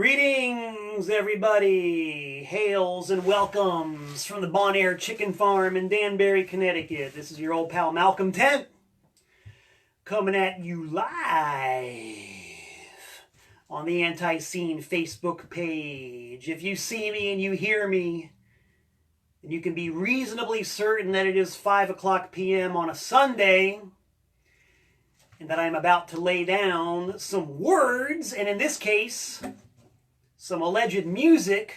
Greetings, everybody! Hails and welcomes from the Bon Air Chicken Farm in Danbury, Connecticut. This is your old pal Malcolm Tent, coming at you live on the ANTiSEEN Facebook page. If you see me and you hear me, then you can be reasonably certain that it is 5 p.m. on a Sunday, and that I'm about to lay down some words, and in this case, some alleged music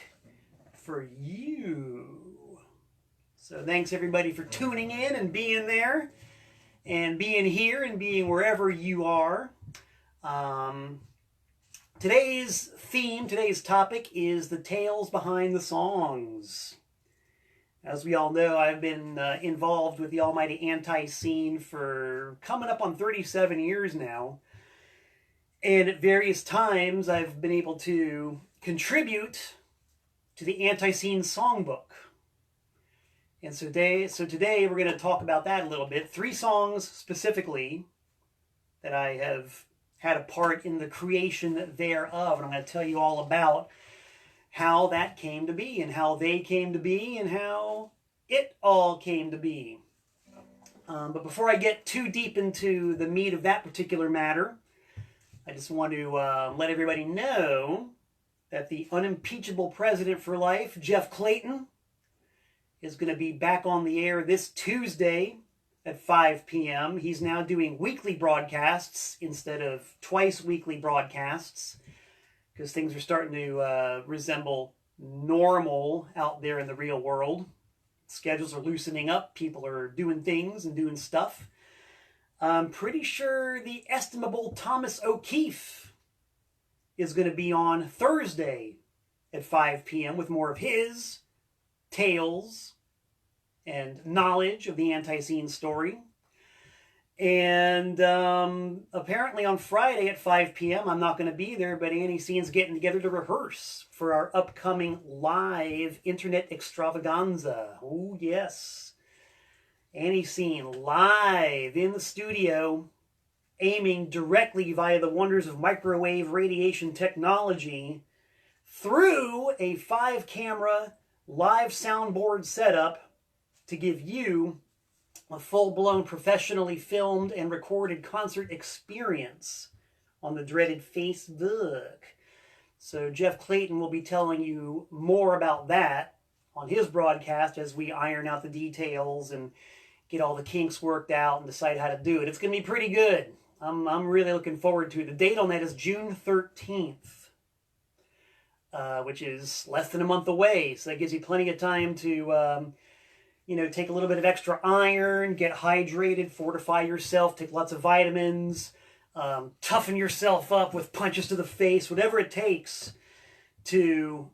for you. So thanks everybody for tuning in and being there, and being here, and being wherever you are. Today's theme, today's topic is the tales behind the songs. As we all know, I've been involved with the almighty ANTiSEEN for coming up on 37 years now. And at various times, I've been able to contribute to the ANTiSEEN songbook. And so today we're going to talk about that a little bit. 3 songs specifically that I have had a part in the creation thereof. And I'm going to tell you all about how that came to be, and how they came to be, and how it all came to be. But before I get too deep into the meat of that particular matter, I just want to let everybody know that the unimpeachable president for life, Jeff Clayton, is going to be back on the air this Tuesday at 5 p.m. He's now doing weekly broadcasts instead of twice weekly broadcasts, because things are starting to resemble normal out there in the real world. Schedules are loosening up. People are doing things and doing stuff. I'm pretty sure the estimable Thomas O'Keefe is going to be on Thursday at 5 p.m. with more of his tales and knowledge of the ANTiSEEN story. And apparently on Friday at 5 p.m., I'm not going to be there, but ANTiSEEN's getting together to rehearse for our upcoming live internet extravaganza. Oh, yes. ANTiSEEN live in the studio, aiming directly via the wonders of microwave radiation technology through a 5-camera live soundboard setup to give you a full-blown, professionally filmed and recorded concert experience on the dreaded Facebook. So Jeff Clayton will be telling you more about that on his broadcast as we iron out the details and get all the kinks worked out and decide how to do it. It's going to be pretty good. I'm really looking forward to it. The date on that is June 13th, which is less than a month away. So that gives you plenty of time to take a little bit of extra iron, get hydrated, fortify yourself, take lots of vitamins, toughen yourself up with punches to the face, whatever it takes to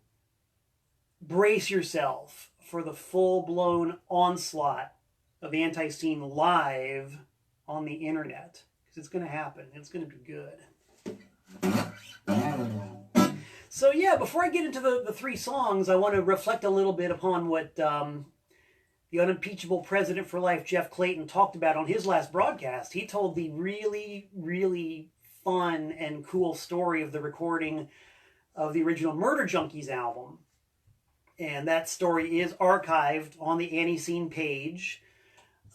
brace yourself for the full-blown onslaught of ANTiSEEN live on the internet. Because it's going to happen. It's going to be good. So yeah, before I get into the 3 songs, I want to reflect a little bit upon what the unimpeachable president for life, Jeff Clayton, talked about on his last broadcast. He told the really, really fun and cool story of the recording of the original Murder Junkies album. And that story is archived on the ANTiSEEN page.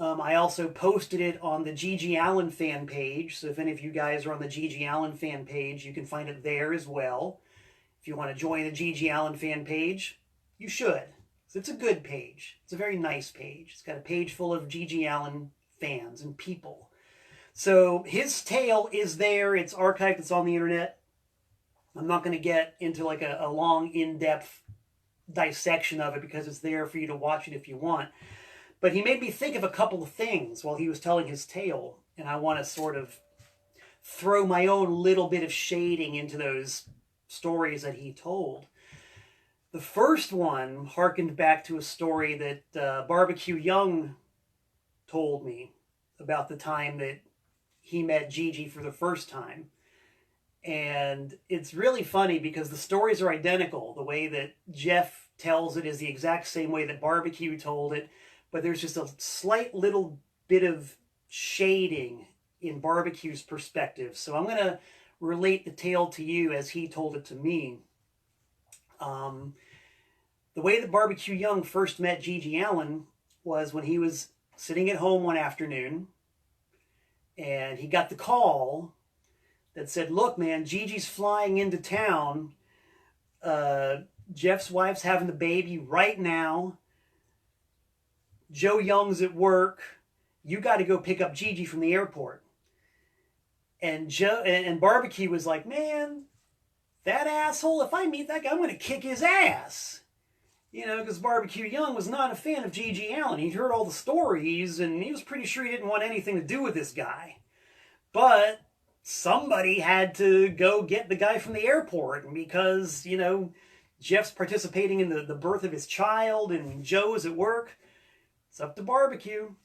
I also posted it on the Gigi Allen fan page. So if any of you guys are on the Gigi Allen fan page, you can find it there as well. If you want to join the Gigi Allen fan page, you should. It's a good page. It's a very nice page. It's got a page full of Gigi Allen fans and people. So his tale is there. It's archived. It's on the internet. I'm not going to get into like a long, in-depth dissection of it because it's there for you to watch it if you want. But he made me think of a couple of things while he was telling his tale. And I want to sort of throw my own little bit of shading into those stories that he told. The first one harkened back to a story that Barbecue Young told me about the time that he met Gigi for the first time. And it's really funny because the stories are identical. The way that Jeff tells it is the exact same way that Barbecue told it, but there's just a slight little bit of shading in Barbecue's perspective. So I'm going to relate the tale to you as he told it to me. The way that Barbecue Young first met Gigi Allen was when he was sitting at home one afternoon, and he got the call that said, "Look, man, Gigi's flying into town. Jeff's wife's having the baby right now. Joe Young's at work. You got to go pick up Gigi from the airport." And Barbecue was like, "Man, that asshole, if I meet that guy, I'm going to kick his ass." You know, because Barbecue Young was not a fan of Gigi Allen. He'd heard all the stories, and he was pretty sure he didn't want anything to do with this guy. But somebody had to go get the guy from the airport, and because, you know, Jeff's participating in the birth of his child, and Joe's at work, it's up to Barbecue.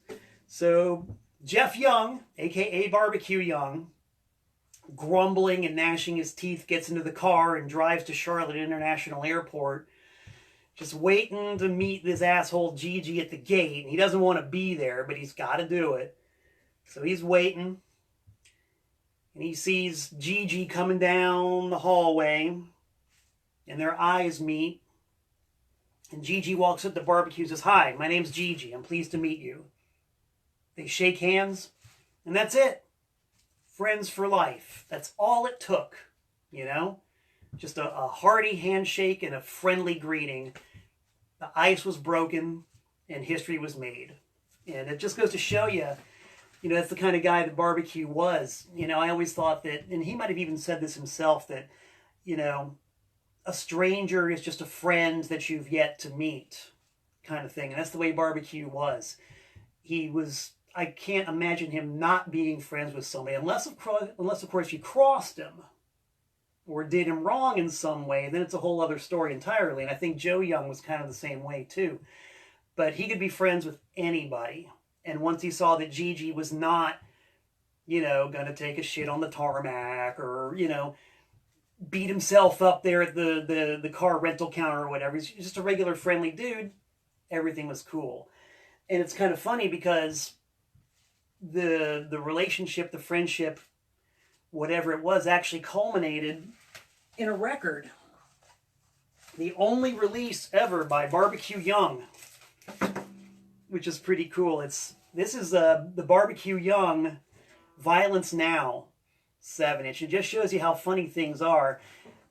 So Jeff Young, a.k.a. Barbecue Young, grumbling and gnashing his teeth, gets into the car and drives to Charlotte International Airport, just waiting to meet this asshole Gigi at the gate. And he doesn't want to be there, but he's got to do it. So he's waiting, and he sees Gigi coming down the hallway, and their eyes meet. And Gigi walks up to Barbecue and says, "Hi, my name's Gigi. I'm pleased to meet you." They shake hands, and that's it. Friends for life. That's all it took, you know? Just a hearty handshake and a friendly greeting. The ice was broken, and history was made. And it just goes to show you, you know, that's the kind of guy that Barbecue was. You know, I always thought that, and he might have even said this himself, that, you know, a stranger is just a friend that you've yet to meet, kind of thing. And that's the way Barbecue was. He was, I can't imagine him not being friends with somebody, unless of course you crossed him or did him wrong in some way. Then it's a whole other story entirely. And I think Joe Young was kind of the same way too. But he could be friends with anybody. And once he saw that Gigi was not, you know, going to take a shit on the tarmac, or, you know, beat himself up there at the car rental counter or whatever, he's just a regular friendly dude, everything was cool. And it's kind of funny because the relationship, the friendship, whatever it was, actually culminated in a record. The only release ever by Barbecue Young, which is pretty cool. This is the Barbecue Young Violence Now 7-inch. It just shows you how funny things are.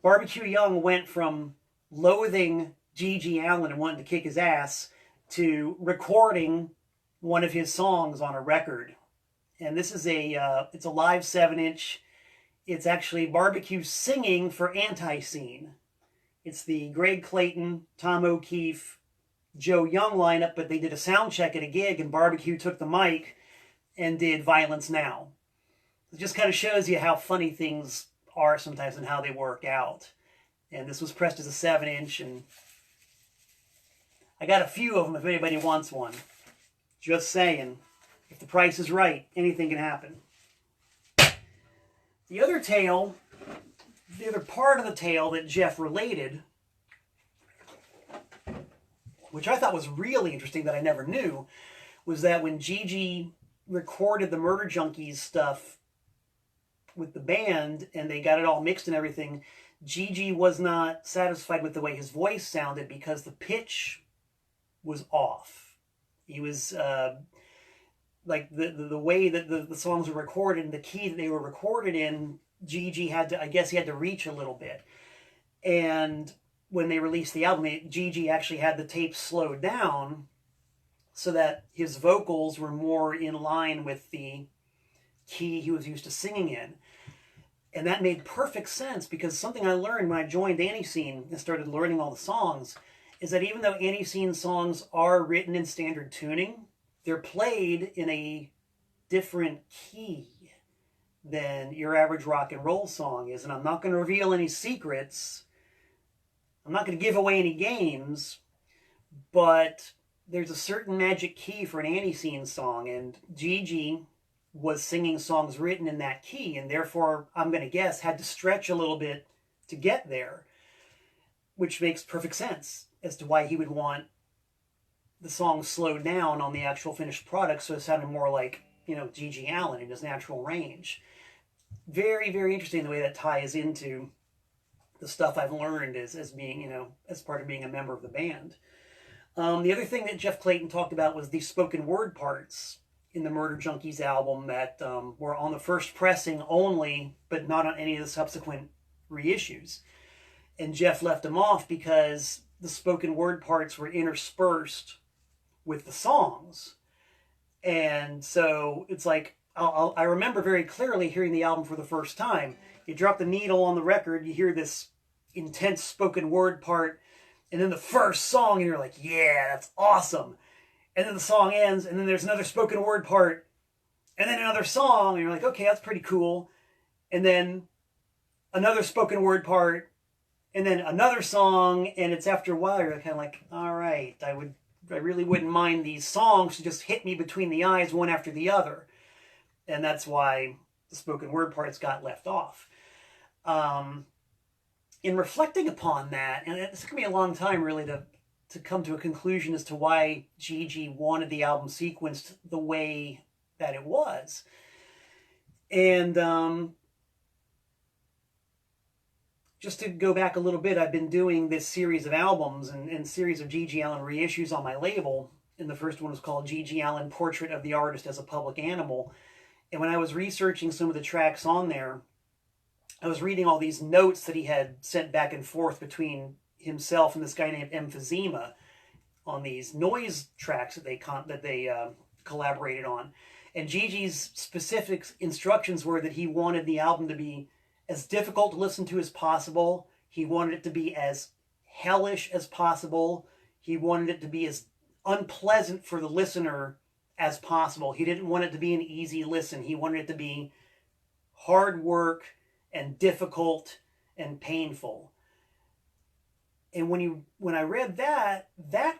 Barbecue Young went from loathing Gigi Allen and wanting to kick his ass to recording one of his songs on a record. And this is it's a live 7-inch. It's actually Barbecue singing for ANTiSEEN. It's the Greg Clayton, Tom O'Keefe, Joe Young lineup, but they did a sound check at a gig, and Barbecue took the mic and did Violence Now. It just kind of shows you how funny things are sometimes and how they work out. And this was pressed as a 7-inch, and I got a few of them if anybody wants one. Just saying. If the price is right, anything can happen. The other tale, the other part of the tale that Jeff related, which I thought was really interesting that I never knew, was that when Gigi recorded the Murder Junkies stuff with the band and they got it all mixed and everything, Gigi was not satisfied with the way his voice sounded because the pitch was off. He was like the way that the songs were recorded and the key that they were recorded in, Gigi had to, I guess he had to reach a little bit. And when they released the album, Gigi actually had the tape slowed down so that his vocals were more in line with the key he was used to singing in. And that made perfect sense, because something I learned when I joined ANTiSEEN and started learning all the songs is that even though ANTiSEEN songs are written in standard tuning, they're played in a different key than your average rock and roll song is. And I'm not going to reveal any secrets. I'm not going to give away any games, but there's a certain magic key for an ANTiSEEN song, and Gigi was singing songs written in that key, and therefore, I'm going to guess, had to stretch a little bit to get there, which makes perfect sense as to why he would want the song slowed down on the actual finished product, so it sounded more like, you know, Gigi Allen in his natural range. Very, very interesting the way that ties into the stuff I've learned as being, you know, as part of being a member of the band. The other thing that Jeff Clayton talked about was the spoken word parts in the Murder Junkies album that were on the first pressing only, but not on any of the subsequent reissues. And Jeff left them off because the spoken word parts were interspersed with the songs. And so it's like, I remember very clearly hearing the album for the first time. You drop the needle on the record, you hear this intense spoken word part, and then the first song, and you're like, yeah, that's awesome. And then the song ends, and then there's another spoken word part, and then another song, and you're like, okay, that's pretty cool. And then another spoken word part, and then another song, and it's after a while, you're kind of like, all right, I really wouldn't mind these songs to just hit me between the eyes one after the other. And that's why the spoken word parts got left off. In reflecting upon that, and it took me a long time really to come to a conclusion as to why Gigi wanted the album sequenced the way that it was. And just to go back a little bit, I've been doing this series of albums and series of Gigi Allen reissues on my label. And the first one was called Gigi Allen, Portrait of the Artist as a Public Animal. And when I was researching some of the tracks on there, I was reading all these notes that he had sent back and forth between himself and this guy named Emphysema on these noise tracks that they collaborated on. And Gigi's specific instructions were that he wanted the album to be as difficult to listen to as possible. He wanted it to be as hellish as possible. He wanted it to be as unpleasant for the listener as possible. He didn't want it to be an easy listen. He wanted it to be hard work and difficult and painful. And when I read that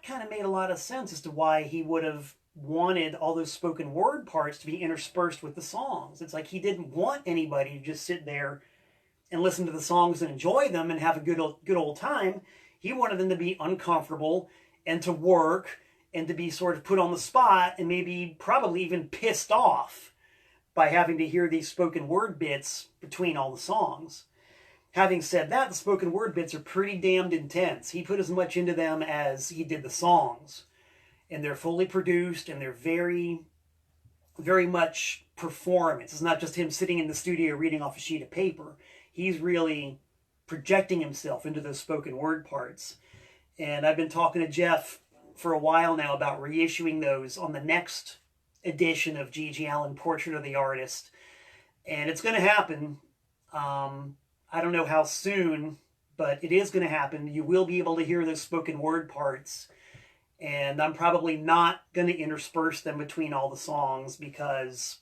kind of made a lot of sense as to why he would have wanted all those spoken word parts to be interspersed with the songs. It's like he didn't want anybody to just sit there and listen to the songs and enjoy them and have a good old time. He wanted them to be uncomfortable and to work and to be sort of put on the spot and maybe probably even pissed off by having to hear these spoken word bits between all the songs. Having said that, the spoken word bits are pretty damned intense. He put as much into them as he did the songs. And they're fully produced and they're very, very much performance. It's not just him sitting in the studio reading off a sheet of paper. He's really projecting himself into those spoken word parts. And I've been talking to Jeff for a while now about reissuing those on the next edition of Gigi Allen, Portrait of the Artist. And it's going to happen. I don't know how soon, but it is going to happen. You will be able to hear those spoken word parts. And I'm probably not going to intersperse them between all the songs because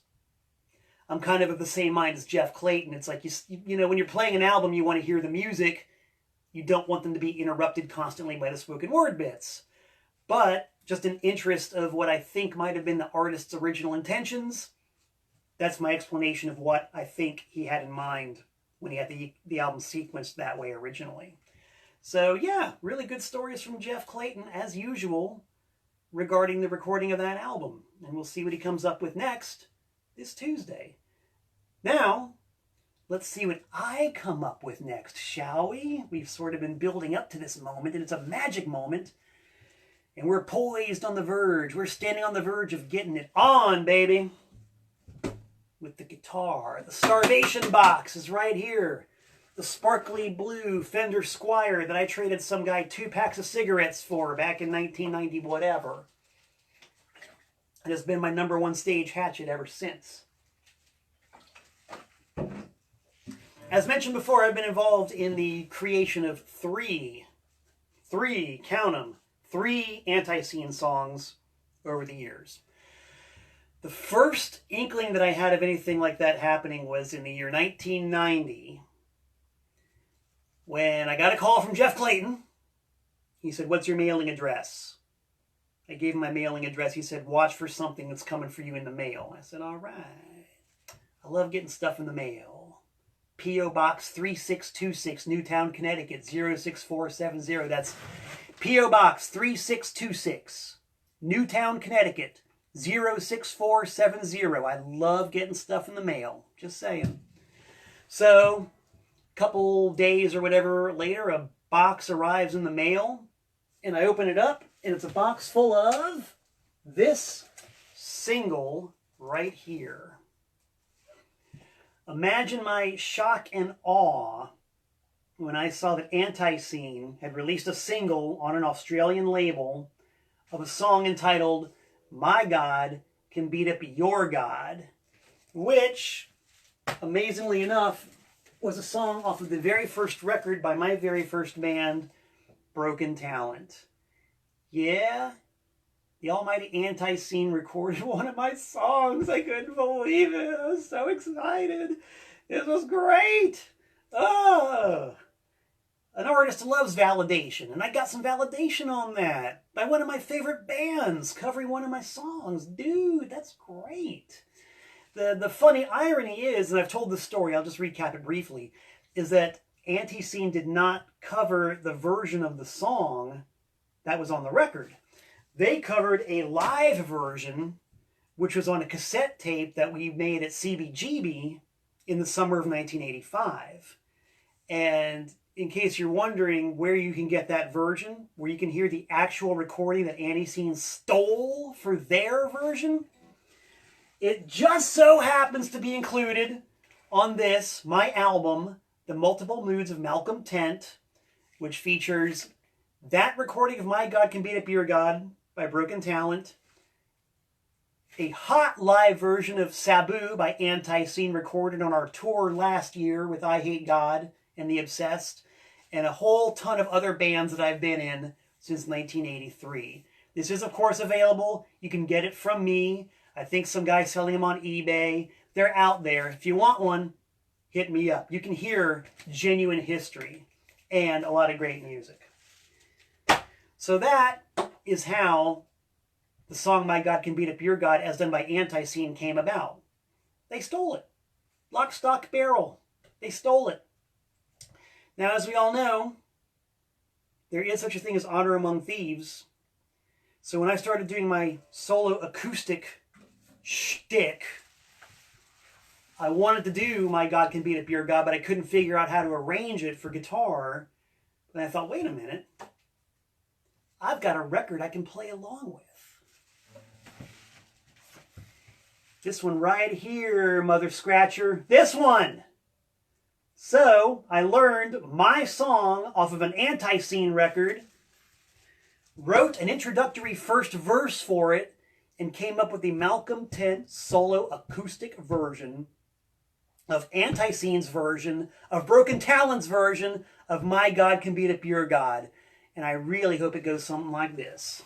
I'm kind of the same mind as Jeff Clayton. It's like, you know, when you're playing an album, you want to hear the music. You don't want them to be interrupted constantly by the spoken word bits. But just in interest of what I think might have been the artist's original intentions, that's my explanation of what I think he had in mind when he had the album sequenced that way originally. So yeah, really good stories from Jeff Clayton, as usual, regarding the recording of that album. And we'll see what he comes up with next this Tuesday. Now, let's see what I come up with next, shall we? We've sort of been building up to this moment, and it's a magic moment. And we're poised on the verge. We're standing on the verge of getting it on, baby. With the guitar. The Starvation box is right here. The sparkly blue Fender Squier that I traded some guy 2 packs of cigarettes for back in 1990 whatever. It has been my #1 stage hatchet ever since. As mentioned before, I've been involved in the creation of three, count them, 3 ANTiSEEN songs over the years. The first inkling that I had of anything like that happening was in the year 1990, when I got a call from Jeff Clayton. He said, "What's your mailing address?" I gave him my mailing address. He said, "Watch for something that's coming for you in the mail." I said, "All right. I love getting stuff in the mail." P.O. Box 3626, Newtown, Connecticut, 06470. That's P.O. Box 3626, Newtown, Connecticut, 06470. I love getting stuff in the mail. Just saying. So couple days or whatever later, a box arrives in the mail, and I open it up, and it's a box full of this single right here. Imagine my shock and awe when I saw that ANTiSEEN had released a single on an Australian label of a song entitled My God Can Beat Up Your God, which, amazingly enough, was a song off of the very first record by my very first band, Broken Talent. Yeah, the almighty ANTiSEEN recorded one of my songs. I couldn't believe it. I was so excited. This was great. Oh, an artist loves validation, and I got some validation on that by one of my favorite bands covering one of my songs. Dude, that's great. The funny irony is, and I've told this story, I'll just recap it briefly, is that ANTiSEEN did not cover the version of the song that was on the record. They covered a live version, which was on a cassette tape that we made at CBGB in the summer of 1985. And in case you're wondering where you can get that version, where you can hear the actual recording that ANTiSEEN stole for their version, it just so happens to be included on this, my album, The Multiple Moods of Malcolm Tent, which features that recording of My God Can Beat Up Your God by Broken Talent, a hot live version of Sabu by ANTiSEEN recorded on our tour last year with I Hate God and The Obsessed, and a whole ton of other bands that I've been in since 1983. This is, of course, available. You can get it from me. I think some guy's selling them on eBay. They're out there. If you want one, hit me up. You can hear genuine history and a lot of great music. So that is how the song My God Can Beat Up Your God, as done by ANTiSEEN, came about. They stole it. Lock, stock, barrel. They stole it. Now, as we all know, there is such a thing as honor among thieves. So when I started doing my solo acoustic shtick, I wanted to do My God Can Beat Up Your God, but I couldn't figure out how to arrange it for guitar. And I thought, wait a minute. I've got a record I can play along with. This one right here, Mother Scratcher. This one! So, I learned my song off of an ANTiSEEN record, wrote an introductory first verse for it, and came up with the Malcolm Tent solo acoustic version of ANTiSEEN's version, of Broken Talent's version of My God Can Beat Up Your God. And I really hope it goes something like this.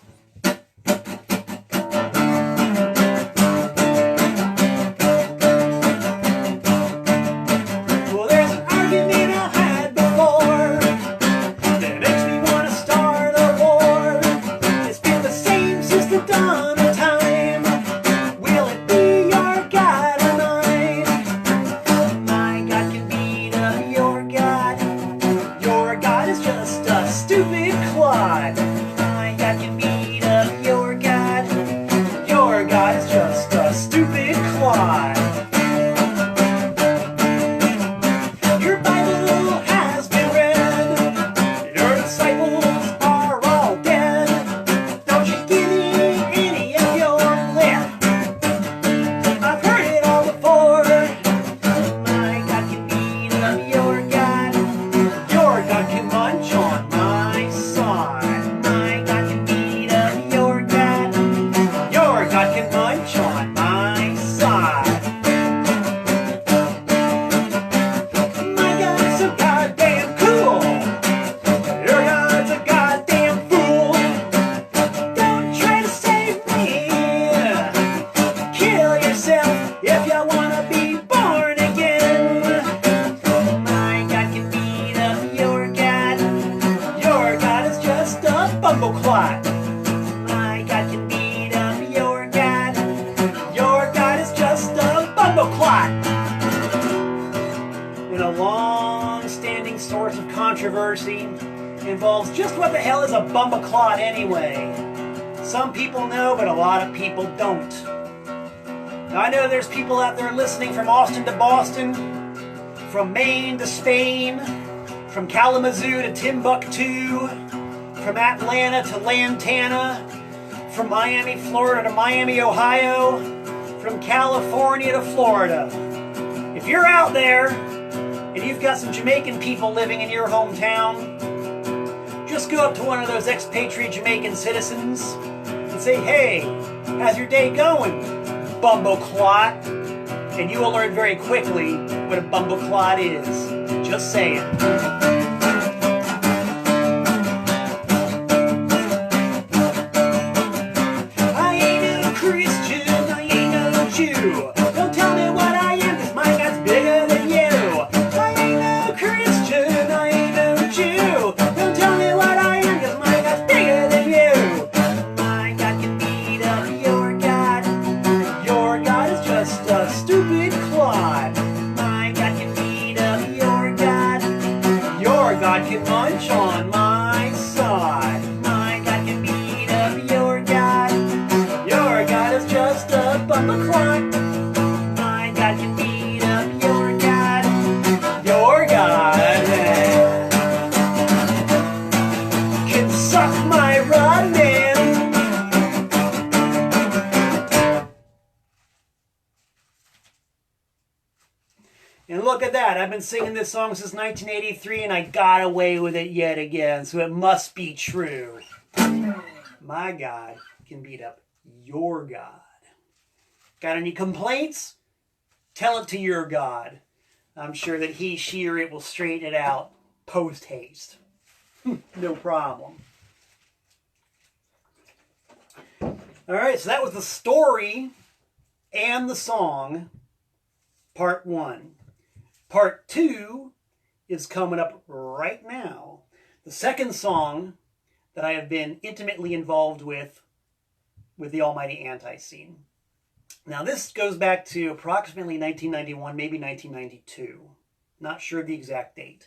Well, there's an argument I had before that makes me want to start a war. It's been the same since the dawn of time. Will it be your God or mine? My God can beat up your God. Your God is just a stupid clod. My God can beat up your God. Your God is just a stupid clod. Your Bible has been read. Your disciples are all dead. Don't you give me any of your lip. I've heard it all before. My God can beat up your God. Your God can munch on my side. My God can beat up your God. Your God can munch on my side. My God's so goddamn cool. Your God's a goddamn fool. Don't try to save me. Kill yourself if you wanna be born again. My God can beat up your God. Your God is just a bumbleclot. My God can beat up your God. Your God is just a bumbleclot. And a long-standing source of controversy involves just what the hell is a bumbleclot anyway. Some people know, but a lot of people don't. Now, I know there's people out there listening from Austin to Boston, From Maine to Spain, from Kalamazoo to Timbuktu, from Atlanta to Lantana, from Miami, Florida to Miami, Ohio, from California to Florida. If you're out there and you've got some Jamaican people living in your hometown, just go up to one of those expatriate Jamaican citizens and say, "Hey, how's your day going, bumbleclot?" And you will learn very quickly what a bumbleclot is. Just saying. I ain't no Christian, I ain't no Jew. Don't tell me what I am, 'cause my God's bigger than you. I ain't no Christian, I ain't no Jew. Don't tell me what I am, 'cause my God's bigger than you. My God can beat up your God. Your God is just a stupid clod. My God can beat up your God. Your God can munch on my side. My God can beat up your God. Your God is just a bumbleclot. My God can beat up your God. Your God can suck my rod, man. And look at that. I've been singing this song since 1983 and I got away with it yet again. So it must be true. My God can beat up your God. Got any complaints? Tell it to your God. I'm sure that he, she, or it will straighten it out post haste. No problem. All right, so that was the story and the song, part 1. Part 2 is coming up right now. The second song that I have been intimately involved with the almighty ANTiSEEN. Now this goes back to approximately 1991, maybe 1992. Not sure the exact date.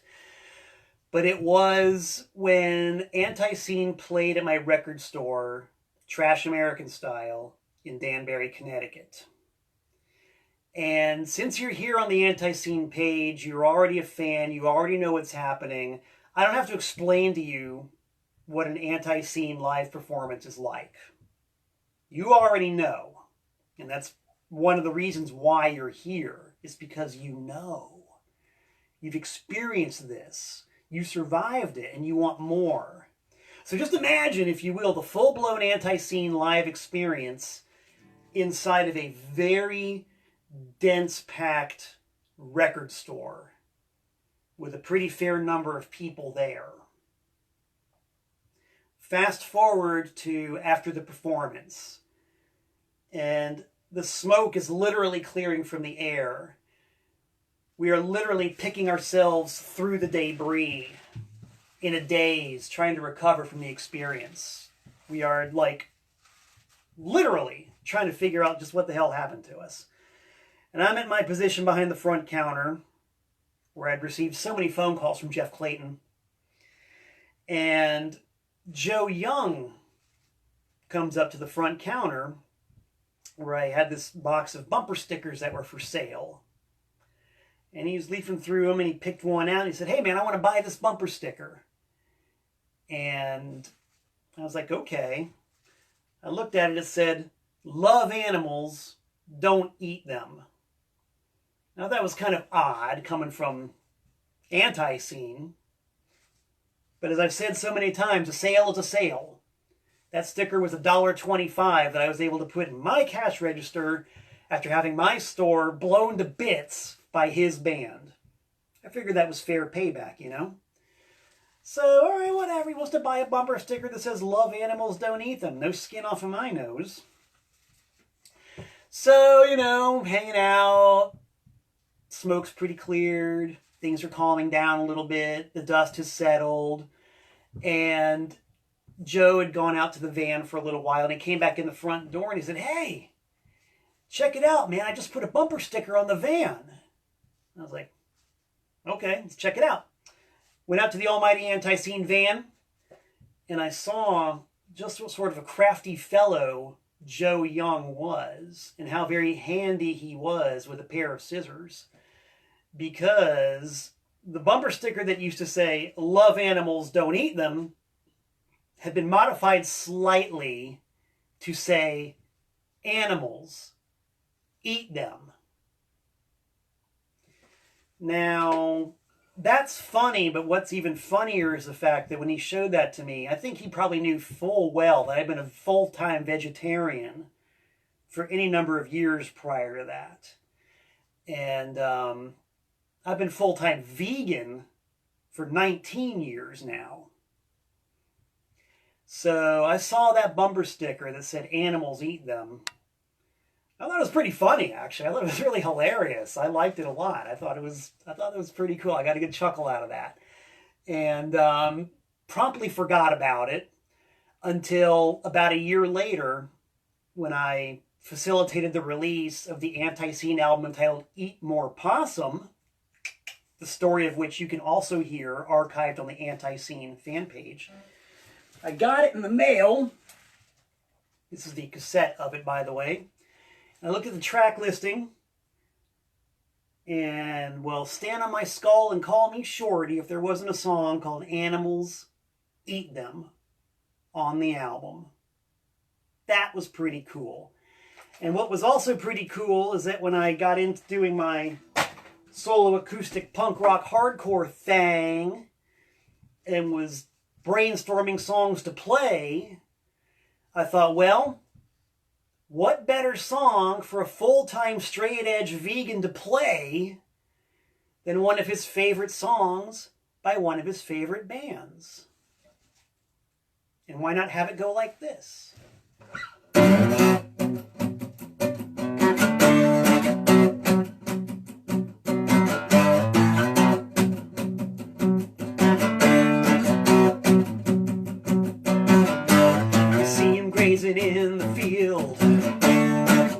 But it was when ANTiSEEN played at my record store, Trash American Style, in Danbury, Connecticut. And since you're here on the ANTiSEEN page, you're already a fan, you already know what's happening. I don't have to explain to you what an ANTiSEEN live performance is like. You already know. And that's one of the reasons why you're here, is because you know. You've experienced this. You survived it, and you want more. So just imagine, if you will, the full-blown ANTiSEEN live experience inside of a very dense packed record store with a pretty fair number of people there. Fast forward to after the performance, and the smoke is literally clearing from the air. We are literally picking ourselves through the debris in a daze, trying to recover from the experience. We are like literally trying to figure out just what the hell happened to us. And I'm at my position behind the front counter, where I'd received so many phone calls from Jeff Clayton. And Joe Young comes up to the front counter, where I had this box of bumper stickers that were for sale. And he was leafing through them, and he picked one out, and he said, "Hey man, I want to buy this bumper sticker." And I was like, okay. I looked at it, it said, "Love animals, don't eat them." Now that was kind of odd coming from ANTiSEEN, but as I've said so many times, a sale is a sale. That sticker was $1.25 that I was able to put in my cash register after having my store blown to bits by his band. I figured that was fair payback, you know? So, all right, whatever. He wants to buy a bumper sticker that says, "Love animals, don't eat them." No skin off of my nose. So, you know, hanging out. Smoke's pretty cleared. Things are calming down a little bit. The dust has settled. And Joe had gone out to the van for a little while, and he came back in the front door, and he said, "Hey, check it out, man. I just put a bumper sticker on the van." I was like, okay, let's check it out. Went out to the almighty ANTiSEEN van, and I saw just what sort of a crafty fellow Joe Young was, and how very handy he was with a pair of scissors. because the bumper sticker that used to say, "Love animals, don't eat them," had been modified slightly to say, "Animals, eat them." Now, that's funny, but what's even funnier is the fact that when he showed that to me, I think he probably knew full well that I'd been a full-time vegetarian for any number of years prior to that. And I've been full-time vegan for 19 years now. So I saw that bumper sticker that said, "Animals, eat them." I thought it was pretty funny, actually. I thought it was really hilarious. I liked it a lot. I thought it was pretty cool. I got a good chuckle out of that. And promptly forgot about it until about a year later when I facilitated the release of the ANTiSEEN album entitled "Eat More Possum," the story of which you can also hear archived on the ANTiSEEN fan page. I got it in the mail. This is the cassette of it, by the way. I looked at the track listing, and, well, stand on my skull and call me Shorty if there wasn't a song called "Animals, Eat Them" on the album. That was pretty cool. And what was also pretty cool is that when I got into doing my solo acoustic punk rock hardcore thing and was brainstorming songs to play, I thought, well, what better song for a full-time straight-edge vegan to play than one of his favorite songs by one of his favorite bands? And why not have it go like this? You see him grazing in the field,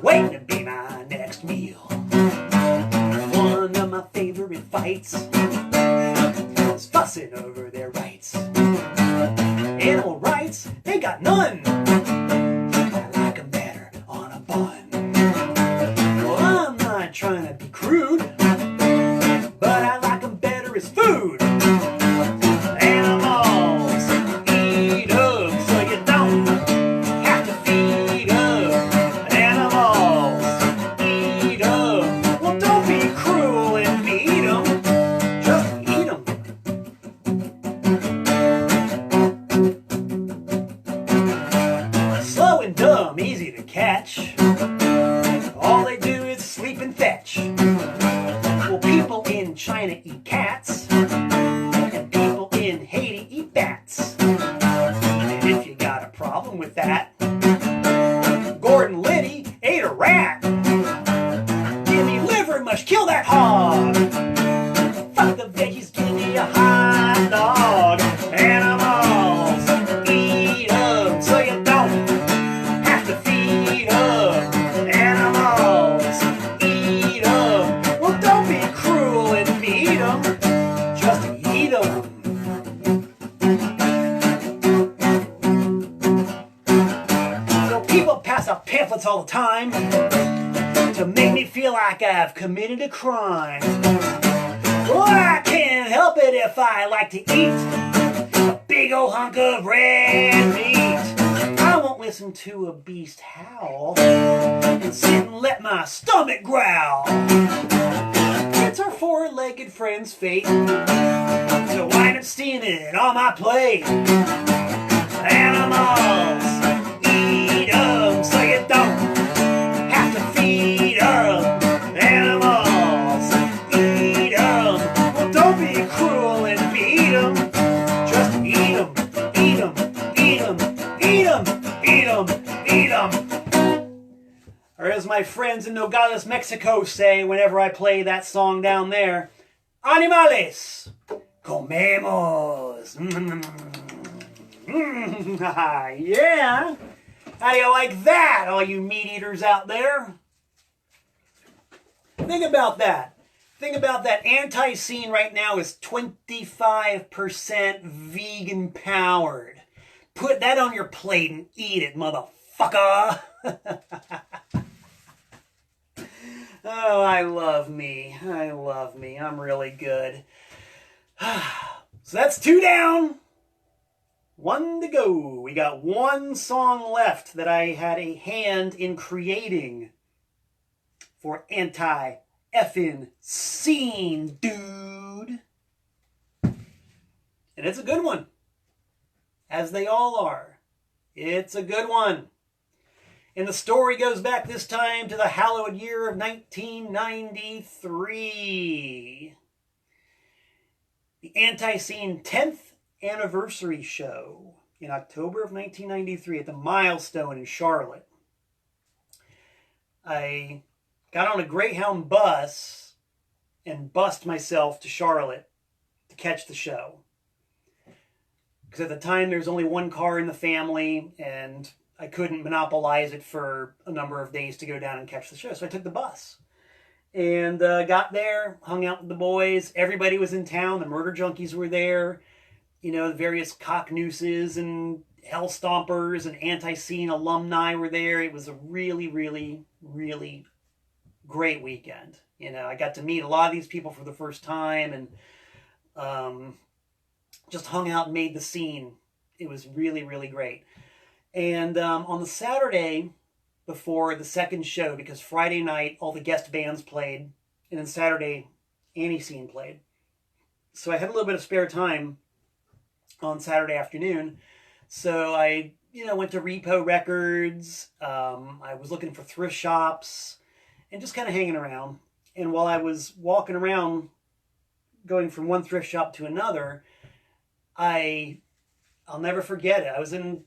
waiting to be my next meal. One of my favorite fights is fussing over their rights. Animal rights, they got none. I like them better on a bun. Well, I'm not trying to be crude, but I like them better as food. Animals, eat them so you don't have to feed them. Animals, eat them. Well, don't be cruel and feed them. Just eat them. Slow and dumb, easy to catch. All they do is sleep and fetch. Well, people in China eat cats, and people in Haiti eat bats. And if you got a problem with that, Gordon Liddy ate a rat. Give me liver mush, kill that hog. Fuck the veggies, give me a hot dog. Animals, eat them so you don't have to feed them. Animals, eat them. Well, don't be cruel and feed them. Just eat them. So people pass out pamphlets all the time to make me feel like I've committed a crime. Well, I can't help it if I like to eat a big old hunk of red meat. I won't listen to a beast howl and sit and let my stomach growl. It's our four-legged friend's fate to wind up steaming on my plate. Animals, eat them so you don't have to feed them. Animals, eat them. Well, don't be cruel and feed them. Just eat them, eat them, eat them, eat them, eat them, eat them. Or as my friends in Nogales, Mexico say whenever I play that song down there, "Animales, comemos." Yeah. How do you like that, all you meat eaters out there? Think about that. Think about that. ANTiSEEN right now is 25% vegan powered. Put that on your plate and eat it, motherfucker. Oh, I love me. I love me. I'm really good. So that's 2 down, 1 to go. We got 1 song left that I had a hand in creating for ANTiSEEN, dude. And it's a good one, as they all are. It's a good one. And the story goes back this time to the hallowed year of 1993. The ANTiSEEN 10th anniversary show in October of 1993 at the Milestone in Charlotte. I got on a Greyhound bus and bussed myself to Charlotte to catch the show. Because at the time there was only 1 car in the family and I couldn't monopolize it for a number of days to go down and catch the show. So I took the bus and got there, hung out with the boys. Everybody was in town. The Murder Junkies were there. You know, the various cock nooses and hell stompers and ANTiSEEN alumni were there. It was a really, really, really great weekend. You know, I got to meet a lot of these people for the first time and just hung out and made the scene. It was really, really great. And on the Saturday before the second show, because Friday night all the guest bands played, and then Saturday ANTiSEEN played. So I had a little bit of spare time on Saturday afternoon. So I, went to Repo Records. I was looking for thrift shops and just kind of hanging around. And while I was walking around, going from one thrift shop to another, I'll never forget it. I was in,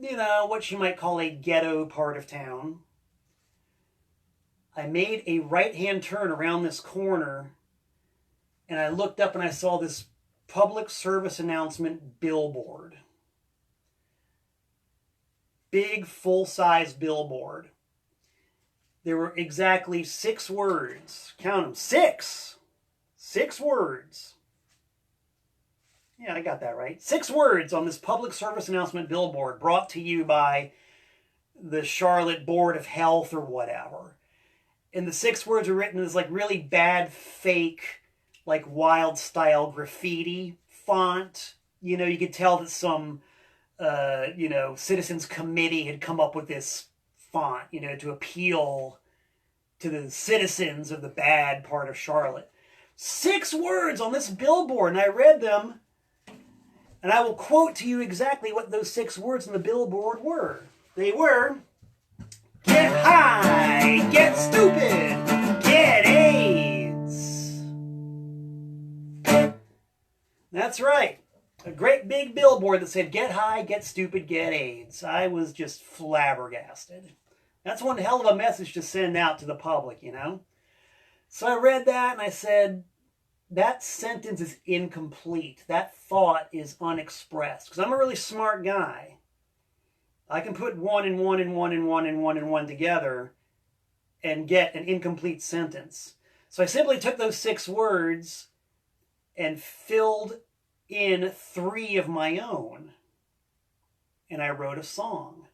what you might call a ghetto part of town. I made a right-hand turn around this corner, and I looked up and I saw this public service announcement billboard. Big, full-size billboard. There were exactly 6 words. Count them. 6! 6 words. Yeah, I got that right. 6 words on this public service announcement billboard brought to you by the Charlotte Board of Health or whatever. And the 6 words were written as like really bad, fake, like wild style graffiti font. You could tell that some, citizens committee had come up with this font, to appeal to the citizens of the bad part of Charlotte. 6 words on this billboard, and I read them. And I will quote to you exactly what those 6 words on the billboard were. They were, get high, get stupid, get AIDS. That's right. A great big billboard that said, get high, get stupid, get AIDS. I was just flabbergasted. That's one hell of a message to send out to the public, So I read that and I said, that sentence is incomplete. That thought is unexpressed. Because I'm a really smart guy. I can put 1 and 1 and 1 and 1 and 1 and 1 together and get an incomplete sentence. So I simply took those 6 words and filled in 3 of my own. And I wrote a song.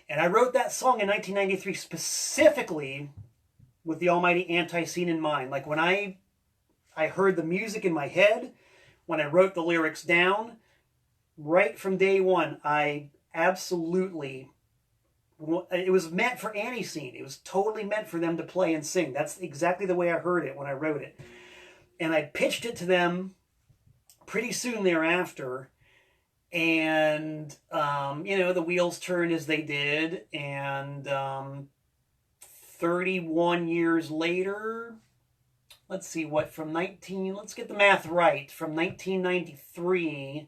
And I wrote that song in 1993 specifically with the almighty ANTiSEEN in mind. Like when I heard the music in my head, when I wrote the lyrics down, right from day one, I absolutely, it was meant for ANTiSEEN. It was totally meant for them to play and sing. That's exactly the way I heard it when I wrote it. And I pitched it to them pretty soon thereafter. And, the wheels turned as they did. And 31 years later, let's see let's get the math right. From 1993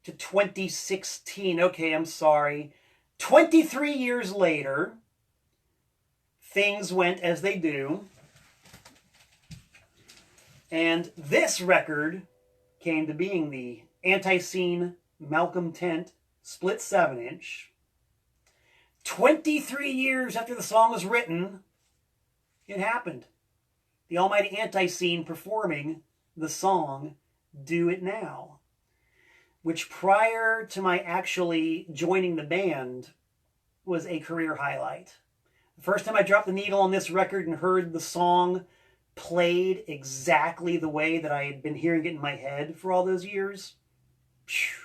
to 2016. Okay, I'm sorry. 23 years later, things went as they do. And this record came to being the ANTiSEEN Malcolm Tent split 7-inch. 23 years after the song was written, it happened. The almighty ANTiSEEN performing the song Do It Now, which prior to my actually joining the band was a career highlight. The first time I dropped the needle on this record and heard the song played exactly the way that I had been hearing it in my head for all those years, phew,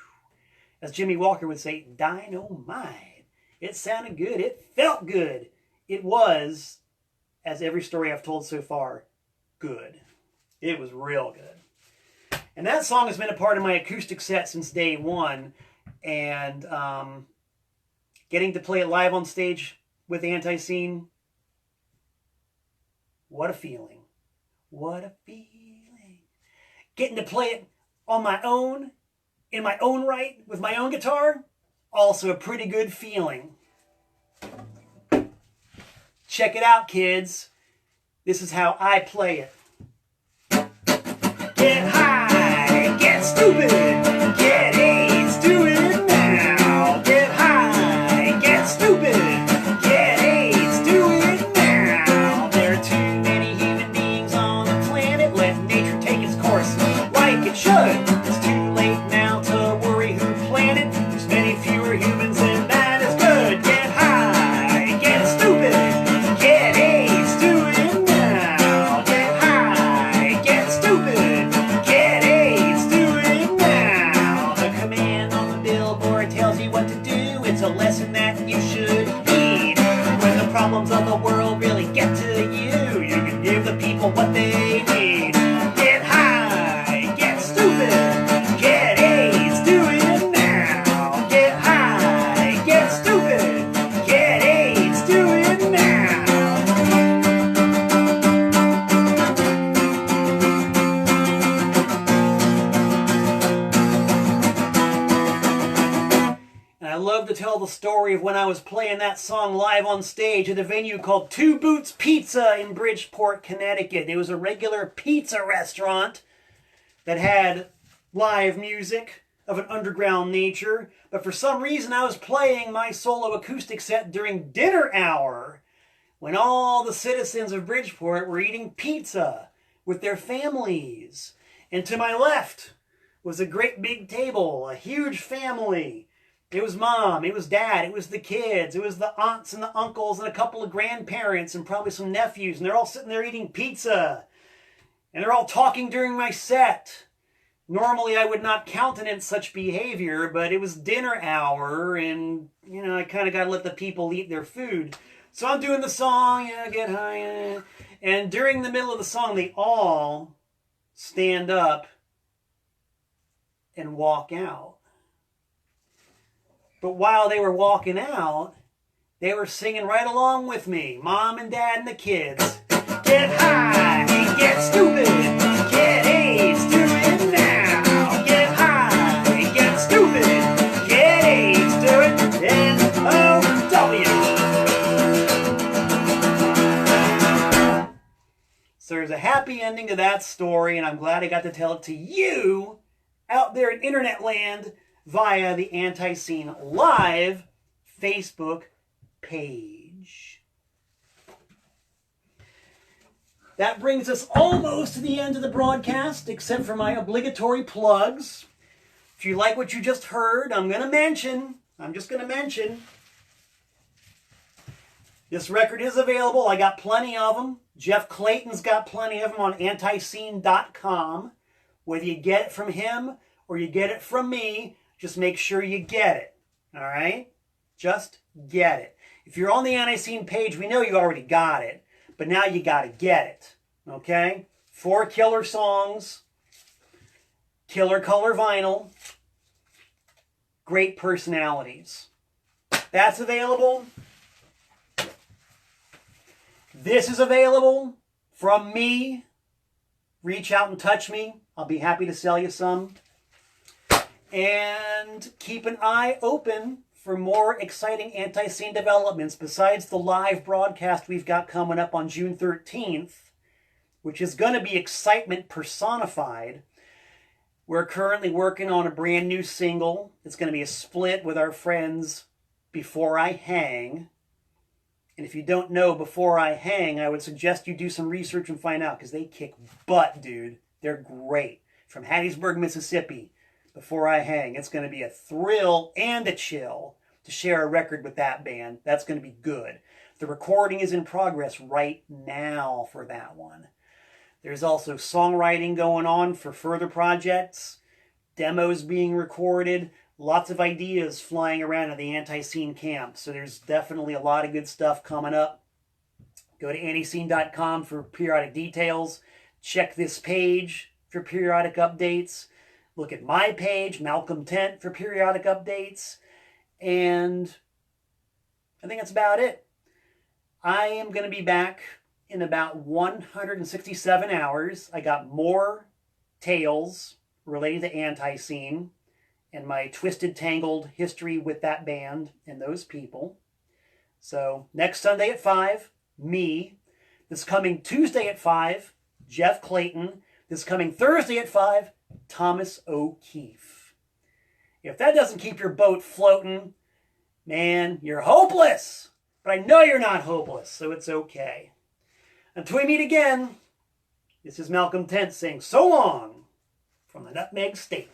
as Jimmy Walker would say, dynamite. It sounded good. It felt good. It was, as every story I've told so far, good. It was real good. And that song has been a part of my acoustic set since day one. And getting to play it live on stage with ANTiSEEN, what a feeling. What a feeling. Getting to play it on my own, in my own right, with my own guitar, also a pretty good feeling. Check it out, kids. This is how I play it. Get high, get stupid, get AIDS, do it now. Get high, get stupid, get AIDS, do it now. There are too many human beings on the planet. Let nature take its course like it should. It's too late now to worry who planned it. There's many fewer humans and that is good. Get high, get stupid, get AIDS, do it now. Get high, get stupid, get AIDS, do it now. The command on the billboard tells you what to do. It's a lesson that you should heed. When the problems of the world really get to you, you can give the people what they need. Get high, get stupid, get AIDS, do it now. Get high, get stupid, get AIDS, do it now. And I love to tell the story of when I was playing that song live on stage at a venue called Two Boots Pizza in Bridgeport, Connecticut. It was a regular pizza restaurant that had live music of an underground nature. But for some reason, I was playing my solo acoustic set during dinner hour when all the citizens of Bridgeport were eating pizza with their families. And to my left was a great big table, a huge family. It was mom, it was dad, it was the kids, it was the aunts and the uncles and a couple of grandparents and probably some nephews. And they're all sitting there eating pizza. And they're all talking during my set. Normally I would not countenance such behavior, but it was dinner hour and, you know, I kind of got to let the people eat their food. So I'm doing the song, yeah, get high, yeah. And during the middle of the song, they all stand up and walk out. But while they were walking out, they were singing right along with me. Mom and dad and the kids. Get high, get stupid, get AIDS, do it now. Get high, get stupid, get AIDS, do it N-O-W. So there's a happy ending to that story, and I'm glad I got to tell it to you out there in internet land via the ANTiSEEN Live Facebook page. That brings us almost to the end of the broadcast, except for my obligatory plugs. If you like what you just heard, I'm just going to mention, this record is available. I got plenty of them. Jeff Clayton's got plenty of them on ANTiSEEN.com. Whether you get it from him or you get it from me, just make sure you get it, all right? Just get it. If you're on the ANTiSEEN page, we know you already got it, but now you got to get it, okay? 4 killer songs, killer color vinyl, great personalities. That's available. This is available from me. Reach out and touch me. I'll be happy to sell you some. And keep an eye open for more exciting ANTiSEEN developments besides the live broadcast we've got coming up on June 13th, which is going to be excitement personified. We're currently working on a brand new single. It's going to be a split with our friends Before I Hang. And if you don't know Before I Hang, I would suggest you do some research and find out, because they kick butt, dude. They're great. From Hattiesburg, Mississippi. Before I Hang. It's going to be a thrill and a chill to share a record with that band. That's going to be good. The recording is in progress right now for that one. There's also songwriting going on for further projects, demos being recorded, lots of ideas flying around in the ANTiSEEN camp. So there's definitely a lot of good stuff coming up. Go to ANTiSEEN.com for periodic details. Check this page for periodic updates. Look at my page, Malcolm Tent, for periodic updates. And I think that's about it. I am going to be back in about 167 hours. I got more tales relating to ANTiSEEN and my twisted, tangled history with that band and those people. So next Sunday at 5, me. This coming Tuesday at 5, Jeff Clayton. This coming Thursday at 5, Thomas O'Keefe. If that doesn't keep your boat floating, man, you're hopeless. But I know you're not hopeless, so it's okay. Until we meet again, this is Malcolm Tent saying so long from the Nutmeg State.